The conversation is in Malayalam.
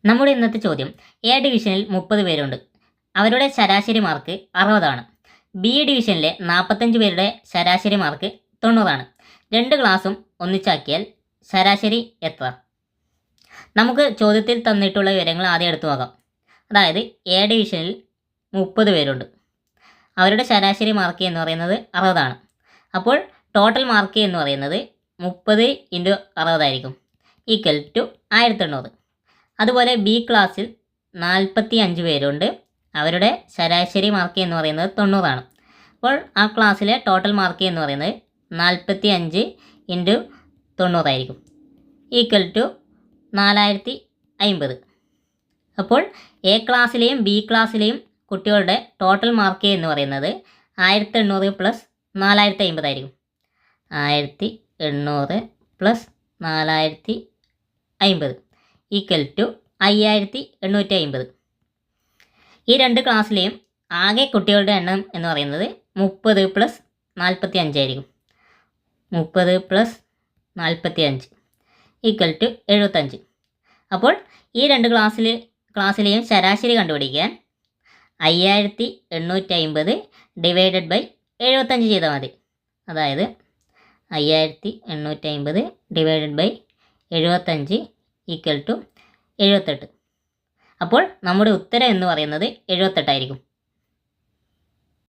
നമ്മുടെ ഇന്നത്തെ ചോദ്യം, എ ഡിവിഷനിൽ 30 പേരുണ്ട്. അവരുടെ ശരാശരി മാർക്ക് 60ആണ്. ബി ഡിവിഷനിലെ 45 പേരുടെ ശരാശരി മാർക്ക് 90ആണ്. രണ്ട് ക്ലാസ്സും ഒന്നിച്ചാക്കിയാൽ ശരാശരി എത്ര? നമുക്ക് ചോദ്യത്തിൽ തന്നിട്ടുള്ള വിവരങ്ങൾ ആദ്യം എടുത്തു നോക്കാം. അതായത് എ ഡിവിഷനിൽ 30 പേരുണ്ട്. അവരുടെ ശരാശരി മാർക്ക് എന്ന് പറയുന്നത് 60ആണ്. അപ്പോൾ ടോട്ടൽ മാർക്ക് എന്ന് പറയുന്നത് 30 × 60 ആയിരിക്കും, ഈക്വൽ ടു 1800. അതുപോലെ ബി ക്ലാസ്സിൽ 45 പേരുണ്ട്. അവരുടെ ശരാശരി മാർക്ക് എന്ന് പറയുന്നത് 90ആണ്. അപ്പോൾ ആ ക്ലാസ്സിലെ ടോട്ടൽ മാർക്ക് എന്ന് പറയുന്നത് 45 × 90 ആയിരിക്കും, ഈക്വൽ ടു 4050. അപ്പോൾ എ ക്ലാസ്സിലെയും ബി ക്ലാസ്സിലെയും കുട്ടികളുടെ ടോട്ടൽ മാർക്ക് എന്ന് പറയുന്നത് 1800 + 4050 ആയിരിക്കും. 1800 + 4050 ഈക്വൽ ടു 5850. ഈ രണ്ട് ക്ലാസ്സിലെയും ആകെ കുട്ടികളുടെ എണ്ണം എന്ന് പറയുന്നത് 30 + 45 ആയിരിക്കും. 30 + 45 ഈക്വൽ ടു 75. അപ്പോൾ ഈ രണ്ട് ക്ലാസ്സിലെയും ശരാശരി കണ്ടുപിടിക്കാൻ 5850 / 75 ചെയ്താൽ മതി. അതായത് 5850 / 75 ഈക്വൽ ടു 78. അപ്പോൾ നമ്മുടെ ഉത്തരം എന്ന് പറയുന്നത് 78 ആയിരിക്കും.